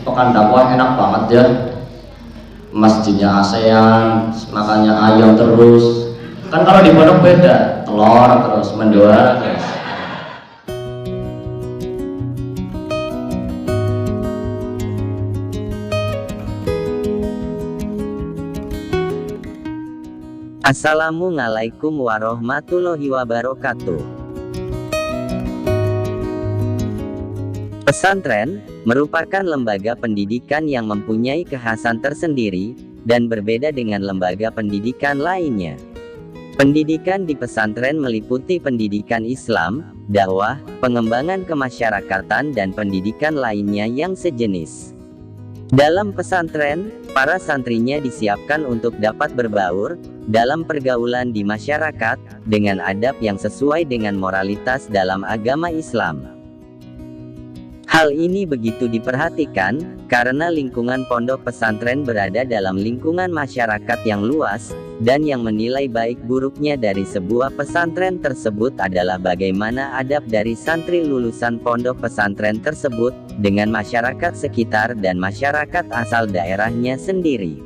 pekan dakwah enak banget ya, masjidnya ASEAN, makannya ayam terus. Kan kalau di pondok beda, telur terus, mendoa terus. Assalamualaikum warahmatullahi wabarakatuh. Pesantren merupakan lembaga pendidikan yang mempunyai kekhasan tersendiri dan berbeda dengan lembaga pendidikan lainnya. Pendidikan di pesantren meliputi pendidikan Islam, dakwah, pengembangan kemasyarakatan dan pendidikan lainnya yang sejenis. Dalam pesantren, para santrinya disiapkan untuk dapat berbaur dalam pergaulan di masyarakat dengan adab yang sesuai dengan moralitas dalam agama Islam. Hal ini begitu diperhatikan karena lingkungan pondok pesantren berada dalam lingkungan masyarakat yang luas, dan yang menilai baik buruknya dari sebuah pesantren tersebut adalah bagaimana adab dari santri lulusan pondok pesantren tersebut dengan masyarakat sekitar dan masyarakat asal daerahnya sendiri.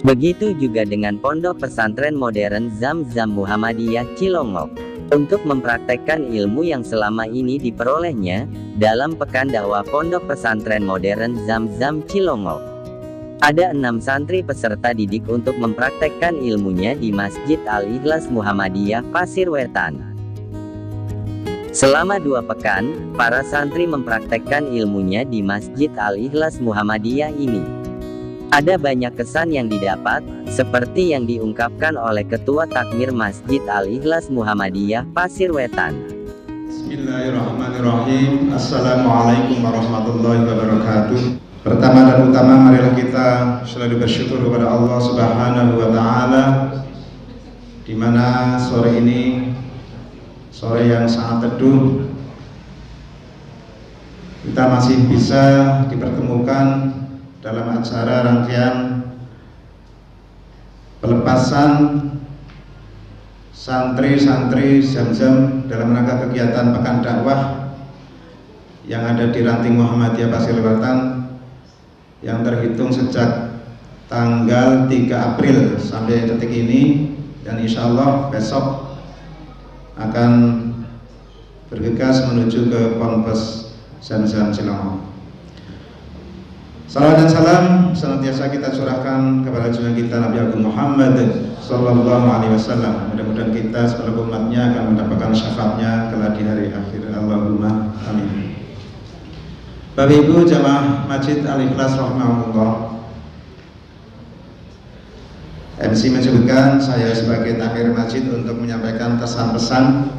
Begitu juga dengan pondok pesantren modern Zam-Zam Muhammadiyah Cilongok. Untuk mempraktekkan ilmu yang selama ini diperolehnya dalam pekan dakwah pondok pesantren modern Zam-Zam Cilongok, ada 6 santri peserta didik untuk mempraktekkan ilmunya di Masjid Al-Ikhlas Muhammadiyah Pasir Wetan. Selama 2 pekan, para santri mempraktekkan ilmunya di Masjid Al-Ikhlas Muhammadiyah ini. Ada banyak kesan yang didapat, seperti yang diungkapkan oleh Ketua Takmir Masjid Al-Ikhlas Muhammadiyah Pasir Wetan. Bismillahirrahmanirrahim. Assalamualaikum warahmatullahi wabarakatuh. Pertama dan utama, marilah kita selalu bersyukur kepada Allah Subhanahu wa Ta'ala, di mana sore ini sore yang sangat teduh, kita masih bisa dipertemukan dalam acara rangkaian pelepasan santri-santri Zam-Zam dalam rangka kegiatan pekan dakwah yang ada di Ranting Muhammadiyah Pasir Wetan, yang terhitung sejak tanggal 3 April sampai detik ini, dan insya Allah besok akan bergegas menuju ke Ponpes Zam-Zam Cilongok. Salawat dan salam senantiasa kita curahkan kepada junjungan kita Nabi Agung Muhammad Sallallahu Alaihi Wasallam. Mudah-mudahan kita sebagai umatnya akan mendapatkan syafaatnya kelak di hari akhir. Allahumma amin. Bapak Ibu jamaah Masjid Al-Ikhlas rahimahullah, MC menyebutkan saya sebagai takmir masjid untuk menyampaikan kesan-pesan.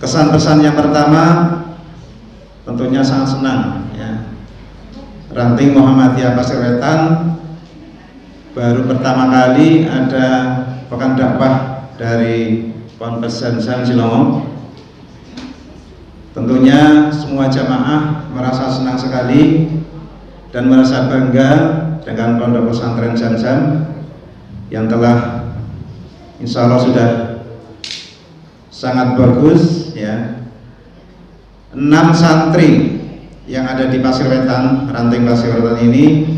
Kesan-pesan yang pertama, tentunya sangat senang ya. Ranting Muhammadiyah Pasir Wetan baru pertama kali ada pekan dakwah dari Ponpes Zam-Zam Cilongok. Tentunya semua jamaah merasa senang sekali dan merasa bangga dengan pondok pesantren Zam-Zam yang telah insya Allah sudah sangat bagus ya. 6 santri yang ada di Pasir Wetan, Ranting Pasir Wetan ini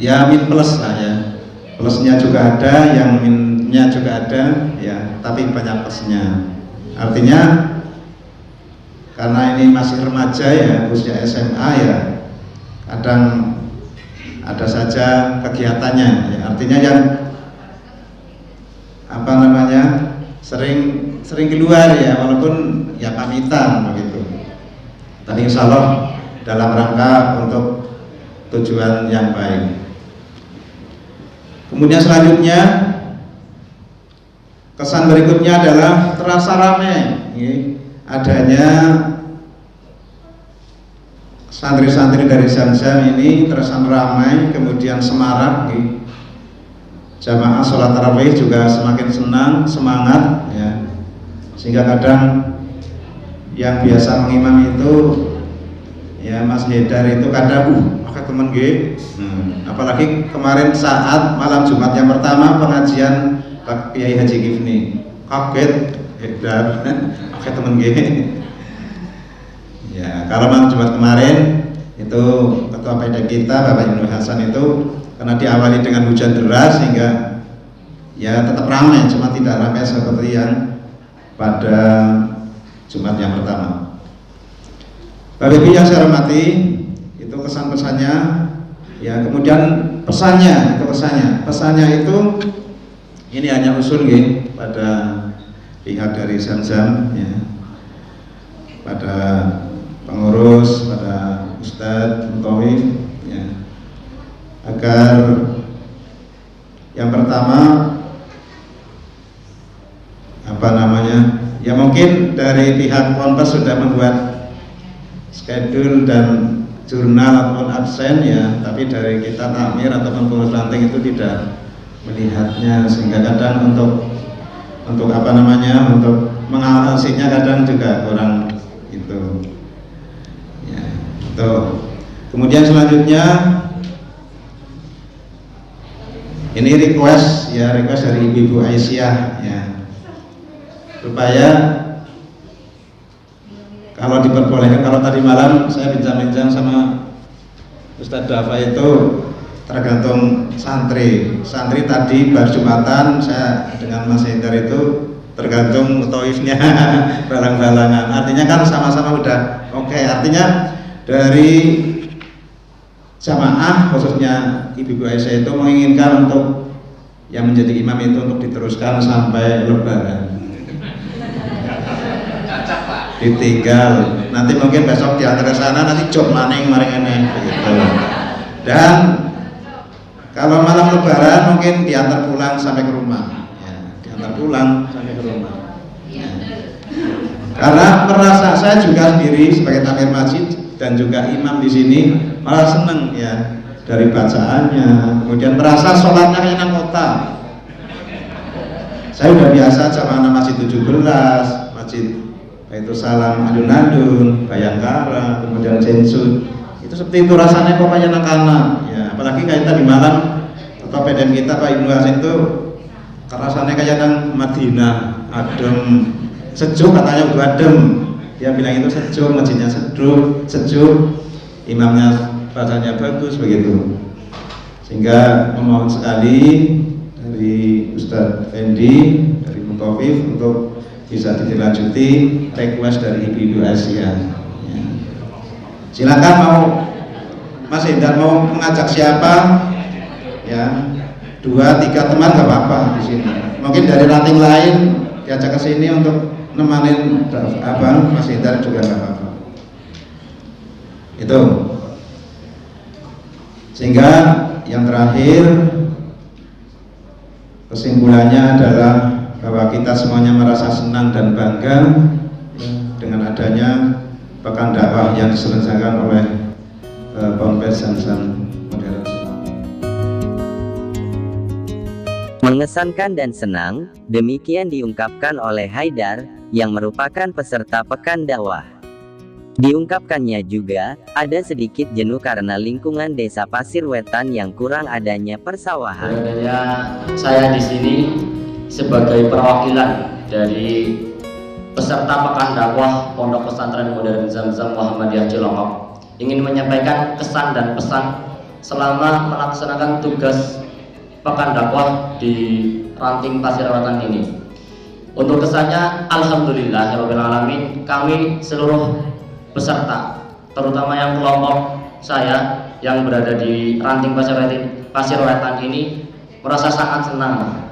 ya min plus lah ya, plusnya juga ada, yang minnya juga ada ya, tapi banyak plusnya. Artinya karena ini masih remaja ya, usia SMA ya, kadang ada saja kegiatannya ya, artinya yang apa namanya sering keluar ya, walaupun ya pamitan begitu. Tapi insya Allah dalam rangka untuk tujuan yang baik. Kemudian selanjutnya, kesan berikutnya adalah terasa ramai adanya santri-santri dari Zam-Zam ini, terasa ramai, kemudian semarak jamaah sholat tarawih juga semakin senang, semangat ya, sehingga kadang yang biasa mengimam itu ya Mas Hedar itu kadang pakai temen apalagi kemarin saat malam Jumat yang pertama pengajian Pak Kiai Haji Gifni, kaget Hedar pakai temen Ya, kalau malam Jumat kemarin itu ketua PD kita Bapak Ibnu Hasan itu karena diawali dengan hujan deras sehingga ya tetap ramai, cuma tidak ramai seperti yang pada Jumat yang pertama. Bapak Ibu yang saya hormati, itu kesan-pesannya. Ya, kemudian pesannya itu ini hanya usul nggih pada pihak dari Zamzam ya, pada pengurus, pada Ustadz Mutawif ya, agar yang pertama ya mungkin dari pihak Ponpes sudah membuat schedule dan jurnal ataupun absen ya, tapi dari kita takmir ataupun pengurus ranting itu tidak melihatnya, sehingga kadang untuk mengawasinya kadang juga kurang itu ya, itu. Kemudian selanjutnya ini request dari Ibu Aisyah ya, supaya kalau diperbolehkan, kalau tadi malam saya bincang-bincang sama Ustadz Dafa itu tergantung santri tadi baru Jumatan, saya dengan Mas Hendar itu tergantung mutawifnya balang-balangan, artinya kan sama-sama udah oke. Artinya dari jamaah khususnya Ibu Aisyah itu menginginkan untuk yang menjadi imam itu untuk diteruskan sampai Lebaran, ditinggal nanti mungkin besok diantar ke sana, nanti job maring ini begitu. Dan kalau malam Lebaran mungkin diantar pulang sampai ke rumah ya, ya. Karena merasa saya juga sendiri sebagai takmir masjid dan juga imam di sini malah seneng ya dari bacaannya, kemudian merasa sholatnya kayak nang kota. Saya udah biasa jamaah masjid 17, masjid itu Salam Alun-Alun, Bayangkara, kemudian Jensud, itu seperti itu rasanya kok kayak anak-anak ya. Apalagi kayak tadi malam ketua PDM kita Pak Ibnu Hasan itu rasanya kayak nang Madinah, adem, sejuk, katanya udah adem, dia bilang itu sejuk, masjidnya sejuk, imamnya bacanya bagus begitu. Sehingga memohon sekali dari Ustadz Fendi, dari Mutawif untuk bisa ditindaklanjuti request dari Ibu Aisyah ya. Silakan mau Mas Hendar mau mengajak siapa ya, 2-3 teman gak apa-apa di sini. Mungkin dari ranting lain diajak ke sini untuk nemanin Mas Hendar juga gak apa-apa. Itu. Sehingga yang terakhir kesimpulannya adalah bahwa kita semuanya merasa senang dan bangga dengan adanya pekan dakwah yang diselenggarakan oleh Ponpes Zamzam Modern. Mengesankan dan senang, demikian diungkapkan oleh Haidar, yang merupakan peserta pekan dakwah. Diungkapkannya juga, ada sedikit jenuh karena lingkungan desa Pasir Wetan yang kurang adanya persawahan. Sebenarnya saya di sini sebagai perwakilan dari peserta pekan dakwah Pondok Pesantren Modern Zamzam Muhammadiyah Cilongok ingin menyampaikan kesan dan pesan selama melaksanakan tugas pekan dakwah di Ranting Pasir Wetan ini. Untuk kesannya, alhamdulillahirabbil alamin, kami seluruh peserta, terutama yang kelompok saya yang berada di Ranting Pasir Wetan ini merasa sangat senang.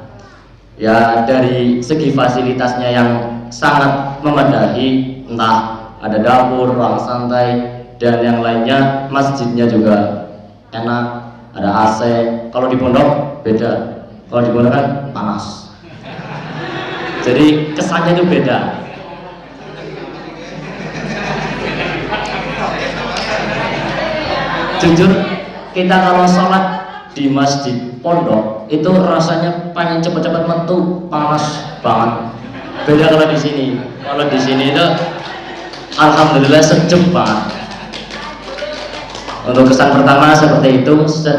Ya, dari segi fasilitasnya yang sangat memadai, entah ada dapur, ruang santai, dan yang lainnya. Masjidnya juga enak, ada AC. Kalau di pondok beda, kalau di pondok kan panas, jadi kesannya itu beda. Jujur, kita kalau sholat di masjid pondok itu rasanya pengen cepet-cepet metu, panas banget. Beda kalau di sini. Kalau di sini itu alhamdulillah sejuk banget. Untuk kesan pertama seperti itu,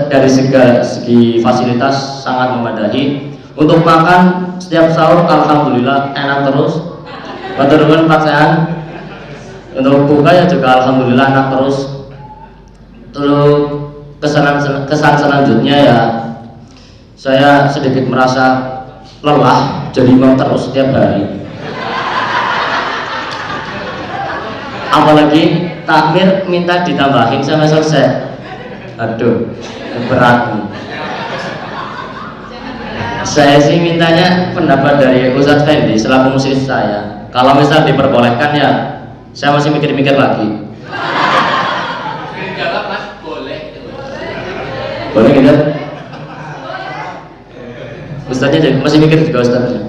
dari segi fasilitas sangat memadai. Untuk makan setiap sahur alhamdulillah enak terus. Betul-betul Pak Sehan. Untuk buka ya juga alhamdulillah enak terus. Untuk kesan selanjutnya ya, saya sedikit merasa lelah jadi imam terus setiap hari. Apalagi takmir minta ditambahin sampai selesai. Aduh, berat. Saya sih mintanya pendapat dari Ustadz Fendi selaku musyrik saya. Kalau misal diperbolehkan ya, saya masih mikir-mikir lagi. Boleh gitu? Ustadznya masih mikir juga Ustadznya.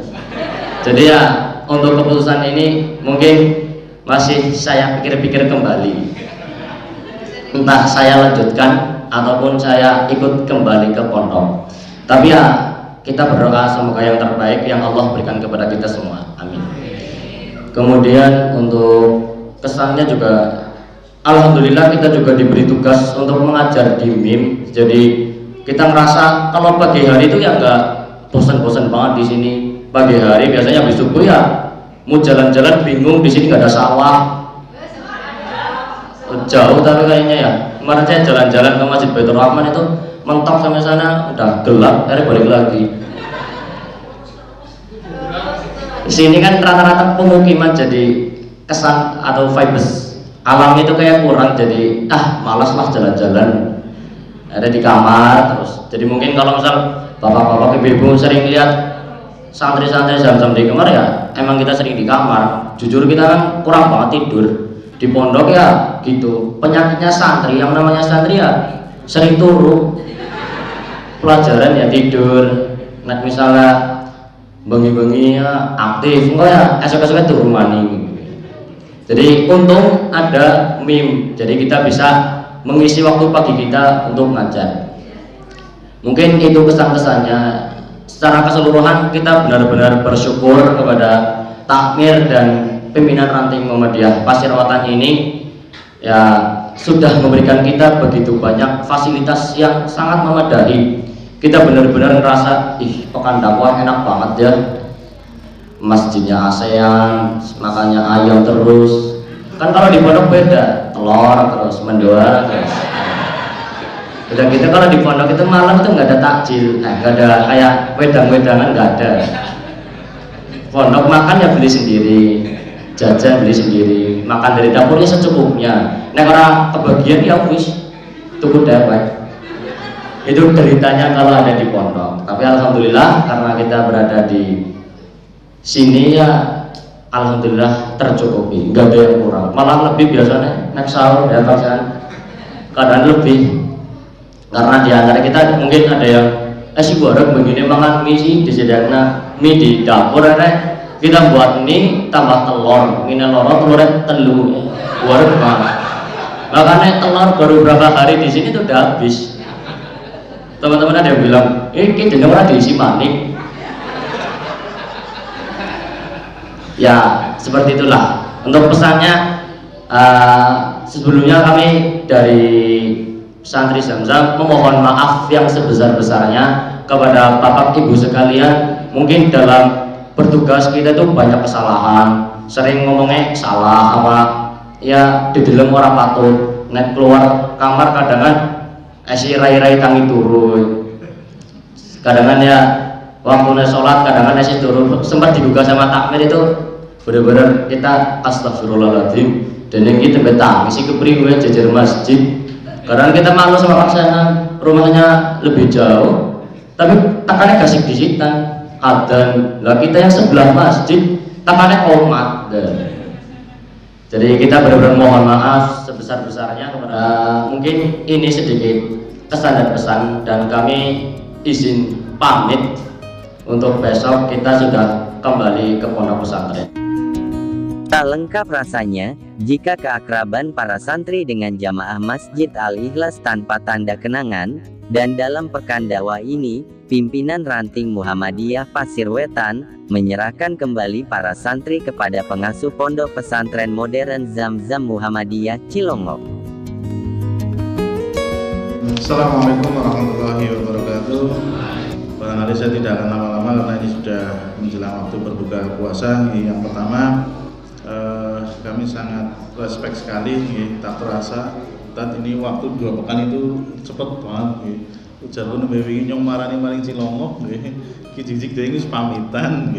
Jadi ya untuk keputusan ini mungkin masih saya pikir-pikir kembali. Entah saya lanjutkan ataupun saya ikut kembali ke pondok. Tapi ya kita berdoa semoga yang terbaik yang Allah berikan kepada kita semua. Amin. Kemudian untuk kesannya juga alhamdulillah kita juga diberi tugas untuk mengajar di MIM. Jadi kita merasa kalau pagi hari itu ya enggak bosan-bosan banget di sini. Pagi hari biasanya habis subuh ya mau jalan-jalan bingung, di sini nggak ada sawah. Jauh tapi kayaknya ya. Kemarin saya jalan-jalan ke Masjid Baitur Rahman itu mentok sampai sana udah gelap, akhirnya balik lagi. Di sini kan rata-rata pemukiman, jadi kesan atau vibes alam itu kayak kurang, jadi malas lah jalan-jalan. Ada di kamar terus. Jadi mungkin kalau misal bapak-bapak ibu-ibu sering lihat santri-santri Zamzam di kamar ya emang kita sering di kamar. Jujur kita kan kurang banget tidur di pondok ya gitu. Penyakitnya santri, yang namanya santri ya sering turu. Pelajaran ya tidur. Nah misalnya bengi-bengi ya aktif, enggak ya esok-esoknya turu maning. Jadi untung ada MIM, jadi kita bisa mengisi waktu pagi kita untuk ngajar. Mungkin itu kesan-kesannya. Secara keseluruhan kita benar-benar bersyukur kepada takmir dan pimpinan ranting Muhammadiyah Pasir-Watan ini ya sudah memberikan kita begitu banyak fasilitas yang sangat memadai. Kita benar-benar ngerasa pekan dakwah enak banget ya. Masjidnya ASEAN, makannya ayam terus. Kan kalau di pondok beda, telur terus, mendoan terus. Udah gitu kalau di pondok itu malam itu nggak ada takjil, nggak ada kayak wedang-wedangan, nggak ada. Pondok makan ya beli sendiri, jajan beli sendiri, makan dari dapurnya secukupnya. Nah kalau kebagian ya wis, tuku dewek. Itu deritanya kalau ada di pondok. Tapi alhamdulillah karena kita berada di sini ya alhamdulillah tercukupi, nggak ada yang kurang, malah lebih biasanya naik sahur ya bacaan kadang lebih. Karena di antara kita mungkin ada yang si borok begini makan mie sih disediakan mie di dapur kita buat mie tambah telur, mie loro telurnya telu borok banget. Makanya telur baru berapa hari di sini tuh udah habis. Teman-teman ada yang bilang ini dengar orang diisi manik. Ya seperti itulah untuk pesannya. Sebelumnya kami dari santri Zamzam memohon maaf yang sebesar-besarnya kepada bapak ibu sekalian. Mungkin dalam bertugas kita tuh banyak kesalahan, sering ngomongnya salah apa ya di dalam orang patut net keluar kamar kadang-kadang si rai-rai tangi turun, kadang-kadang ya waktu sholat kadang-kadang si turun. Sempat dibuka sama takmir itu benar-benar kita astagfirullahaladzim, dan yang kita betang isi kepriwe jajar masjid. Karena kita malu sama pasangan, rumahnya lebih jauh, tapi takannya kasih disitan adzan. Lah kita yang sebelah masjid, takannya komat. Jadi kita benar-benar mohon maaf sebesar-besarnya kepada mungkin ini sedikit kesan dan pesan, dan kami izin pamit untuk besok kita sudah kembali ke pondok pesantren. Tak lengkap rasanya jika keakraban para santri dengan jamaah Masjid Al-Ikhlas tanpa tanda kenangan. Dan dalam pekan dakwah ini, pimpinan ranting Muhammadiyah Pasir-Wetan menyerahkan kembali para santri kepada pengasuh pondok pesantren modern Zamzam Muhammadiyah Cilongok. Assalamualaikum warahmatullahi wabarakatuh. Barangkali saya tidak akan lama-lama karena ini sudah menjelang waktu berbuka puasa. Yang pertama, kami sangat respect sekali, tak terasa. Tat ini waktu 2 pekan itu cepet banget. Ujar pun wingi nyong marani maring Cilongok, kijik dhewe wis pamitan.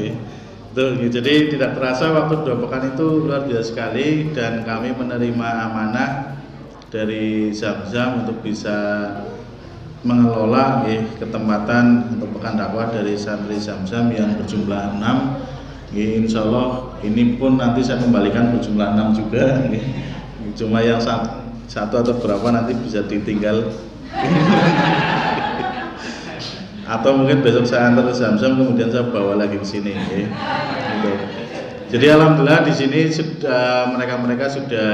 Jadi tidak terasa waktu 2 pekan itu luar biasa sekali, dan kami menerima amanah dari Zamzam untuk bisa mengelola ketempatan untuk pekan dakwah dari santri Zamzam yang berjumlah 6. Insya Allah ini pun nanti saya kembalikan berjumlah 6 juga. Cuma yang satu atau berapa nanti bisa ditinggal. Atau mungkin besok saya antar ke Zamzam kemudian saya bawa lagi ke sini. Gitu. Jadi alhamdulillah di sini sudah mereka sudah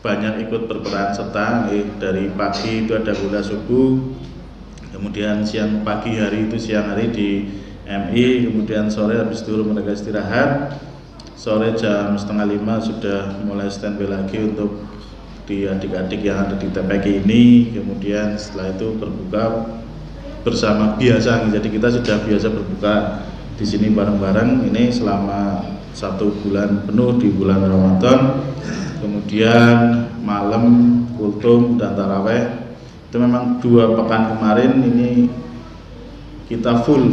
banyak ikut berperan serta. Dari pagi itu ada gula subuh, kemudian pagi hari itu siang hari di MI, kemudian sore habis dulu mereka istirahat. Sore jam 4:30 sudah mulai standby lagi untuk di adik-adik yang ada di TPQ ini. Kemudian setelah itu berbuka bersama biasa, jadi kita sudah biasa berbuka di sini bareng-bareng ini selama 1 bulan penuh di bulan Ramadan. Kemudian malam kultum dan taraweh itu memang 2 pekan kemarin ini kita full.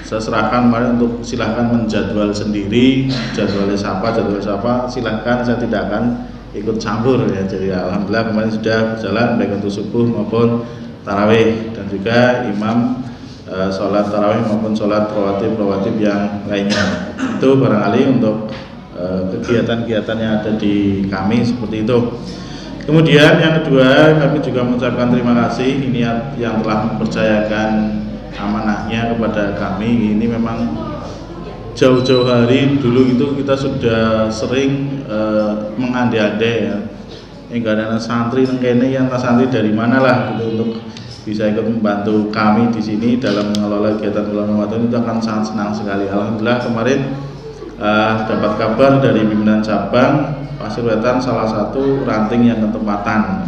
Saya serahkan kemarin untuk silahkan menjadwal sendiri, jadwal siapa silahkan, saya tidak akan ikut campur ya. Jadi alhamdulillah kemarin sudah berjalan baik untuk subuh maupun tarawih, dan juga imam sholat tarawih maupun sholat rawatib yang lainnya. Itu barangkali untuk kegiatan-kegiatan yang ada di kami seperti itu. Kemudian yang kedua, kami juga mengucapkan terima kasih ini yang telah mempercayakan amanahnya kepada kami. Ini memang jauh-jauh hari dulu itu kita sudah sering mengandai-andai ya. Enggak ada santri nang kene, yang santri dari mana lah gitu untuk bisa ikut membantu kami di sini dalam mengelola kegiatan bulan Ramadan, itu akan sangat senang sekali. Alhamdulillah kemarin dapat kabar dari pimpinan cabang Pasir Wetan salah satu ranting yang ketempatan.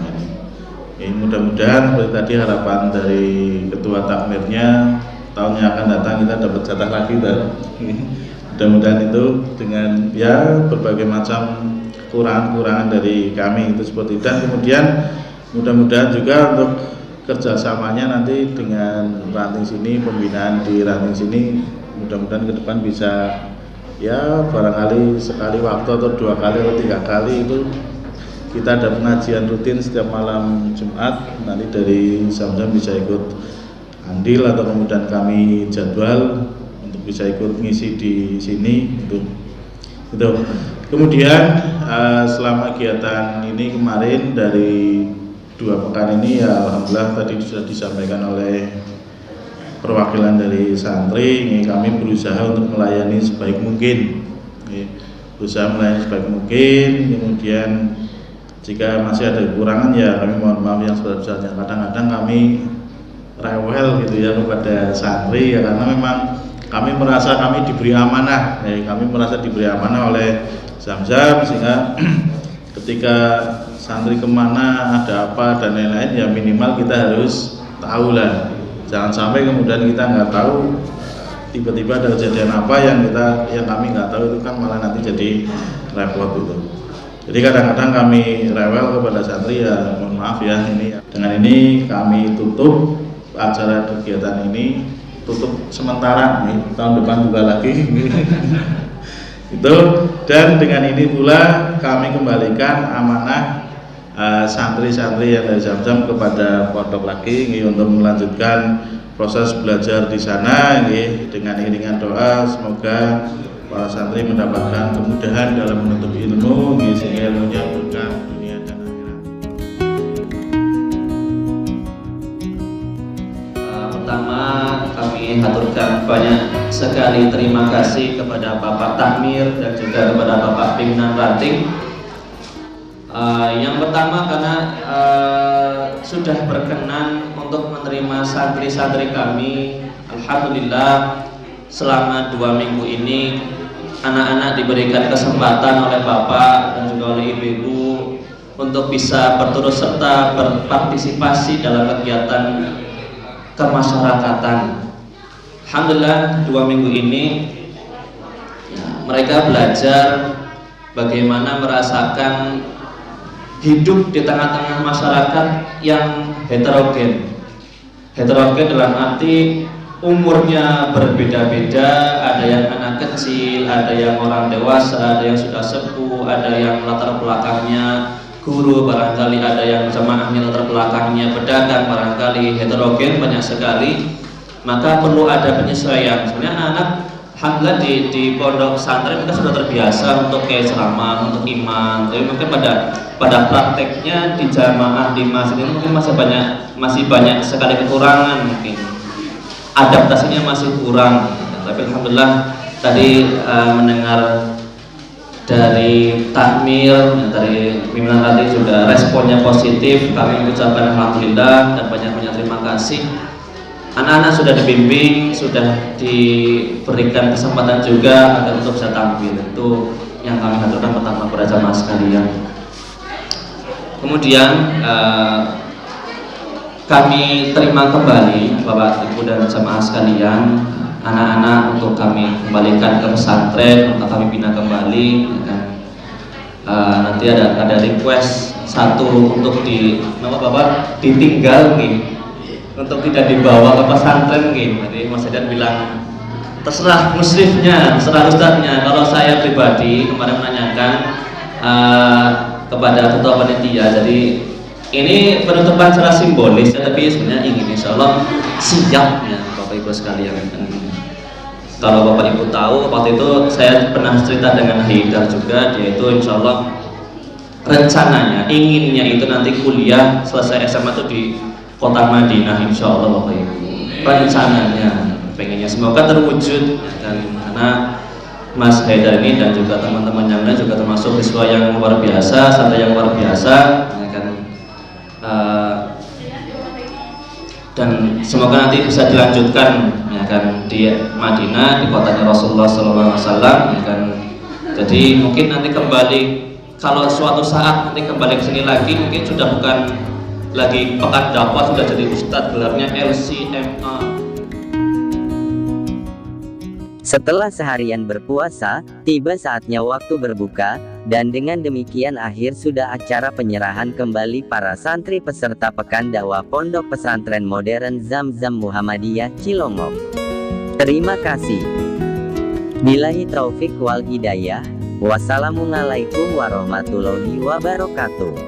Mudah-mudahan seperti tadi harapan dari ketua takmirnya, tahun yang akan datang kita dapat jatah lagi. Mudah-mudahan itu dengan ya berbagai macam kekurangan dari kami itu seperti itu. Dan kemudian mudah-mudahan juga untuk kerjasamanya nanti dengan ranting sini, pembinaan di ranting sini, mudah-mudahan ke depan bisa ya barangkali sekali waktu atau 2 kali atau 3 kali itu kita ada pengajian rutin setiap malam Jumat. Nanti dari Zamzam bisa ikut andil atau kemudian kami jadwal untuk bisa ikut ngisi di sini itu. Kemudian selama kegiatan ini kemarin dari 2 pekan ini ya alhamdulillah tadi sudah disampaikan oleh perwakilan dari santri, ini kami berusaha untuk melayani sebaik mungkin. Kemudian jika masih ada kekurangan ya kami mohon maaf yang sebesar-besarnya. Kadang-kadang kami rewel gitu ya kepada santri ya, karena memang kami merasa kami diberi amanah, oleh Zamzam, sehingga ketika santri kemana ada apa dan lain-lain ya minimal kita harus tahu lah. Jangan sampai kemudian kita nggak tahu, tiba-tiba ada kejadian apa yang kami nggak tahu, itu kan malah nanti jadi repot gitu. Jadi kadang-kadang kami rewel kepada santri ya mohon maaf ya. Dengan ini kami tutup acara kegiatan ini, tutup sementara nih, tahun depan juga lagi. Itu, dan dengan ini pula kami kembalikan amanah santri-santri yang dari Zamzam kepada pondok lagi untuk melanjutkan proses belajar di sana dengan iringan doa semoga para santri mendapatkan kemudahan dalam menuntut ilmu sehingga ilmunya berkah dunia dan akhirat. Pertama kami haturkan banyak sekali terima kasih kepada Bapak Takmir dan juga kepada Bapak Pimpinan Ranting. Yang pertama karena sudah berkenan untuk menerima santri-santri kami. Alhamdulillah selama 2 minggu ini anak-anak diberikan kesempatan oleh Bapak dan juga oleh Ibu untuk bisa berturut serta berpartisipasi dalam kegiatan kemasyarakatan. Alhamdulillah 2 minggu ini ya, mereka belajar bagaimana merasakan hidup di tengah-tengah masyarakat yang heterogen. Heterogen dalam arti umurnya berbeda-beda, ada yang anak kecil, ada yang orang dewasa, ada yang sudah sepuh, ada yang latar belakangnya guru, barangkali ada yang jamaahnya latar belakangnya pedagang, barangkali heterogen, banyak sekali. Maka perlu ada penyesuaian. Sebenarnya anak-anak alhamdulillah di pondok pesantren kita sudah terbiasa untuk kayak ceramah, untuk iman, tapi mungkin pada prakteknya di jamaah di masjid ini mungkin masih banyak sekali kekurangan, mungkin adaptasinya masih kurang. Tapi alhamdulillah tadi mendengar dari takmir, dari pimpinan tadi juga responnya positif, kami mengucapkan alhamdulillah dan banyak-banyak terima kasih. Anak-anak sudah dibimbing, sudah diberikan kesempatan juga agar untuk bisa tampil. Itu yang kami haturkan pertama kepada jamaah sekalian. Kemudian kami terima kembali Bapak Ibu dan jamaah sekalian, anak-anak untuk kami kembalikan ke pesantren, untuk kami bina kembali. Nanti ada request satu untuk Bapak ditinggal nih, untuk tidak dibawa ke pesantren gitu. Jadi Mas Haidar bilang terserah musyrifnya, terserah ustadznya. Kalau saya pribadi kemarin menanyakan kepada ketua panitia, jadi ini penutupan secara simbolis ya, tapi sebenarnya ingin insya Allah siap ya Bapak Ibu sekalian. Kalau Bapak Ibu tahu, waktu itu saya pernah cerita dengan Haidar juga, yaitu insya Allah rencananya, inginnya itu nanti kuliah selesai SMA itu di Kota Madinah, insya Allah Bapak Ibu. Rencananya, pengennya semoga terwujud. Dan karena Mas Haidar ini dan juga teman-teman yang lain juga termasuk siswa yang luar biasa, santri yang luar biasa, ya kan. Dan semoga nanti bisa dilanjutkan, ya kan, di Madinah, di kotanya Rasulullah SAW, ya kan. Jadi mungkin nanti kembali, kalau suatu saat nanti kembali ke sini lagi, mungkin sudah bukan lagi pekan dakwah, sudah jadi ustadz, gelarnya LCMA. Setelah seharian berpuasa, tiba saatnya waktu berbuka, dan dengan demikian akhir sudah acara penyerahan kembali para santri peserta Pekan Dakwah Pondok Pesantren Modern Zamzam Muhammadiyah Cilongok. Terima kasih. Billahi taufik wal hidayah. Wassalamualaikum warahmatullahi wabarakatuh.